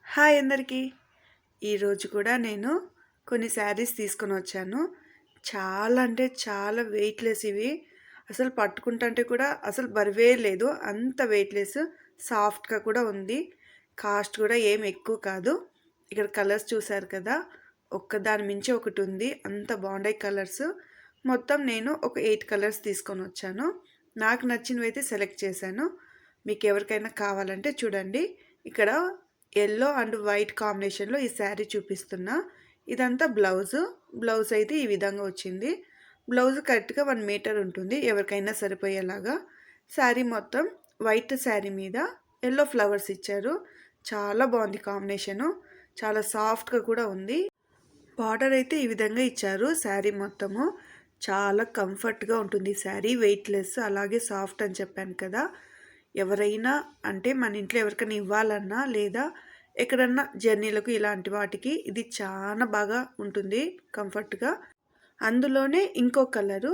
Hi అందరికీ. ఈరోజు కూడా నేను కొన్ని శారీస్ తీసుకొని వచ్చాను. చాలా అంటే చాలా వెయిట్‌లెస్ ఇవి. అసలు పట్టుకుంటుంటే కూడా అసలు బరువే లేదు. అంత వెయిట్‌లెస్, సాఫ్ట్‌గా కూడా ఉంది. కాస్ట్ కూడా ఏమి ఎక్కువ కాదు. ఇక్కడ కలర్స్ చూసారు కదా! ఒక్కదాని మించి ఒకటి ఉంది. అంత బాగున్నాయి కలర్స్. మొత్తం నేను ఒక 8 కలర్స్ తీసుకొని వచ్చాను. నాకు నచ్చినవైతే సెలెక్ట్ చేశాను. మీకు ఎవరికైనా కావాలంటే చూడండి. ఇక్కడ యెల్లో అండ్ వైట్ కాంబినేషన్లో ఈ శారీ చూపిస్తున్నా. ఇదంతా బ్లౌజ్ అయితే ఈ విధంగా వచ్చింది. బ్లౌజ్ కరెక్ట్గా 1 మీటర్ ఉంటుంది, ఎవరికైనా సరిపోయేలాగా. శారీ మొత్తం వైట్ శారీ మీద యెల్లో ఫ్లవర్స్ ఇచ్చారు. చాలా బాగుంది కాంబినేషను. చాలా సాఫ్ట్గా కూడా ఉంది. బార్డర్ అయితే ఈ విధంగా ఇచ్చారు. శారీ మొత్తము చాలా కంఫర్ట్గా ఉంటుంది. శారీ వెయిట్లెస్, అలాగే సాఫ్ట్ అని చెప్పాను కదా. ఎవరైనా అంటే మన ఇంట్లో ఎవరికైనా ఇవ్వాలన్నా లేదా ఎక్కడన్నా జర్నీలకు ఇలాంటి వాటికి ఇది చాలా బాగా ఉంటుంది, కంఫర్ట్గా. అందులోనే ఇంకో కలరు.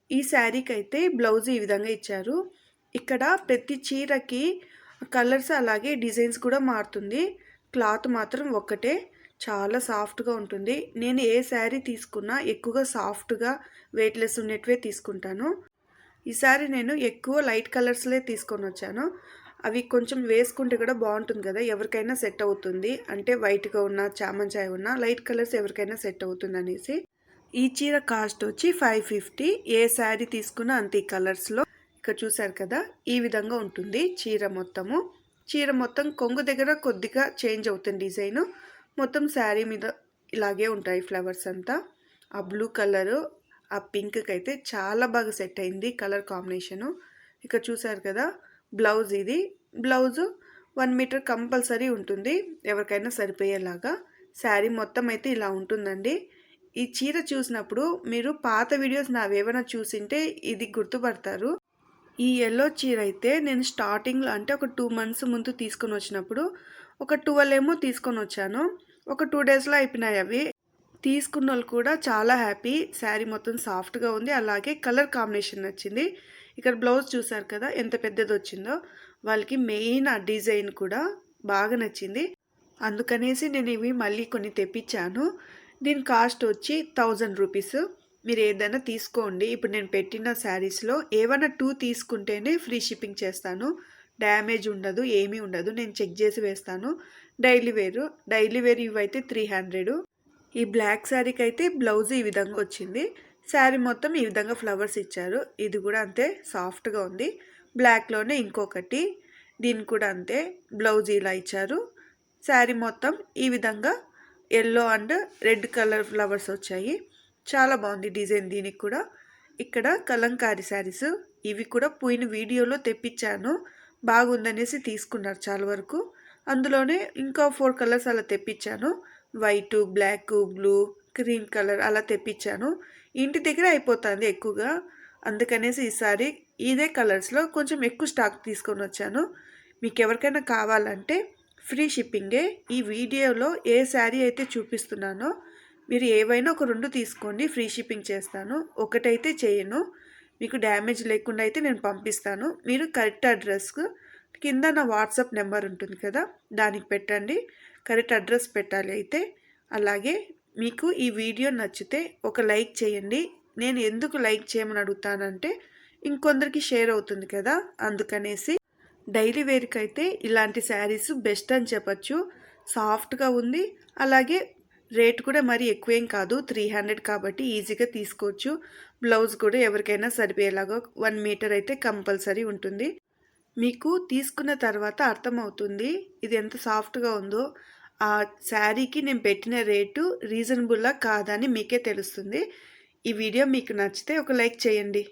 ఈ శారీకి అయితే బ్లౌజ్ ఈ విధంగా ఇచ్చారు. ఇక్కడ ప్రతి చీరకి కలర్స్ అలాగే డిజైన్స్ కూడా మారుతుంది. క్లాత్ మాత్రం ఒక్కటే. చాలా సాఫ్ట్గా ఉంటుంది. నేను ఏ శారీ తీసుకున్నా ఎక్కువగా సాఫ్ట్గా వెయిట్లెస్ ఉన్నట్టువే తీసుకుంటాను. ఈసారి నేను ఎక్కువ లైట్ కలర్స్లే తీసుకొని వచ్చాను. అవి కొంచెం వేసుకుంటే కూడా బాగుంటుంది కదా, ఎవరికైనా సెట్ అవుతుంది. అంటే వైట్గా ఉన్న, చామంచాయ ఉన్న లైట్ కలర్స్ ఎవరికైనా సెట్ అవుతుంది అనేసి. ఈ చీర కాస్ట్ వచ్చి 550. ఏ శారీ తీసుకున్నా అంతే ఈ కలర్స్లో. ఇక్కడ చూసారు కదా, ఈ విధంగా ఉంటుంది చీర మొత్తము. చీర మొత్తం కొంగు దగ్గర కొద్దిగా చేంజ్ అవుతుంది డిజైను. మొత్తం శారీ మీద ఇలాగే ఉంటాయి ఫ్లవర్స్ అంతా. ఆ బ్లూ కలరు, ఆ పింక్కి అయితే చాలా బాగా సెట్ అయింది కలర్ కాంబినేషను. ఇక్కడ చూసారు కదా, బ్లౌజ్ ఇది. బ్లౌజు 1 మీటర్ కంపల్సరీ ఉంటుంది, ఎవరికైనా సరిపోయేలాగా. శారీ మొత్తం అయితే ఇలా ఉంటుందండి. ఈ చీర చూసినప్పుడు మీరు పాత వీడియోస్ నావేమైనా చూసింటే ఇది గుర్తుపడతారు. ఈ యెల్లో చీర అయితే నేను స్టార్టింగ్లో అంటే ఒక 2 మంత్స్ ముందు తీసుకొని వచ్చినప్పుడు ఒక 12 ఏమో తీసుకొని వచ్చాను. ఒక 2 డేస్లో అయిపోయినాయి అవి. తీసుకున్న వాళ్ళు కూడా చాలా హ్యాపీ. శారీ మొత్తం సాఫ్ట్గా ఉంది, అలాగే కలర్ కాంబినేషన్ నచ్చింది. ఇక్కడ బ్లౌజ్ చూసారు కదా ఎంత పెద్దది వచ్చిందో. వాళ్ళకి మెయిన్ ఆ డిజైన్ కూడా బాగా నచ్చింది. అందుకనేసి నేను ఇవి మళ్ళీ కొన్ని తెప్పించాను. దీని కాస్ట్ వచ్చి 1000 రూపీస్. మీరు ఏదైనా తీసుకోండి. ఇప్పుడు నేను పెట్టిన శారీస్లో ఏవైనా 2 తీసుకుంటేనే ఫ్రీ షిప్పింగ్ చేస్తాను. డ్యామేజ్ ఉండదు, ఏమీ ఉండదు. నేను చెక్ చేసి వేస్తాను. డైలీ వేర్ ఇవైతే 300. ఈ బ్లాక్ శారీకి అయితే బ్లౌజ్ ఈ విధంగా వచ్చింది. శారీ మొత్తం ఈ విధంగా ఫ్లవర్స్ ఇచ్చారు. ఇది కూడా అంతే సాఫ్ట్గా ఉంది. బ్లాక్లోనే ఇంకొకటి, దీనికి కూడా అంతే బ్లౌజ్ ఇలా ఇచ్చారు. శారీ మొత్తం ఈ విధంగా yellow and red colour flowers వచ్చాయి. చాలా బాగుంది డిజైన్ దీనికి కూడా. ఇక్కడ కలంకారీ శారీస్, ఇవి కూడా పోయిన వీడియోలో తెప్పించాను. బాగుందనేసి తీసుకున్నారు చాలా వరకు. అందులోనే ఇంకా 4 కలర్స్ అలా తెప్పించాను. White, black, blue, cream colour అలా తెప్పించాను. ఇంటి దగ్గర అయిపోతుంది ఎక్కువగా, అందుకనేసి ఈసారి ఇదే కలర్స్లో కొంచెం ఎక్కువ స్టాక్ తీసుకొని వచ్చాను. మీకు ఎవరికైనా కావాలంటే ఫ్రీ షిప్పింగే. ఈ వీడియోలో ఏ శారీ అయితే చూపిస్తున్నానో మీరు ఏవైనా ఒక 2 తీసుకోండి, ఫ్రీ షిప్పింగ్ చేస్తాను. ఒకటైతే చేయను, మీకు డ్యామేజ్ లేకుండా అయితే నేను పంపిస్తాను. మీరు కరెక్ట్ అడ్రస్కు కింద నా వాట్సాప్ నెంబర్ ఉంటుంది కదా, దానికి పెట్టండి. కరెక్ట్ అడ్రస్ పెట్టాలి అయితే. అలాగే మీకు ఈ వీడియో నచ్చితే ఒక లైక్ చేయండి. నేను ఎందుకు లైక్ చేయమని అడుగుతానంటే ఇంకొందరికి షేర్ అవుతుంది కదా, అందుకనేసి. డైలీ వేర్కి అయితే ఇలాంటి శారీస్ బెస్ట్ అని చెప్పచ్చు. సాఫ్ట్గా ఉంది, అలాగే రేట్ కూడా మరీ ఎక్కువేం కాదు. 300 కాబట్టి ఈజీగా తీసుకోవచ్చు. బ్లౌజ్ కూడా ఎవరికైనా సరిపోయేలాగా 1 మీటర్ అయితే కంపల్సరీ ఉంటుంది. మీకు తీసుకున్న తర్వాత అర్థమవుతుంది ఇది ఎంత సాఫ్ట్గా ఉందో. ఆ శారీకి నేను పెట్టిన రేటు రీజనబుల్లా కాదని మీకే తెలుస్తుంది. ఈ వీడియో మీకు నచ్చితే ఒక లైక్ చేయండి.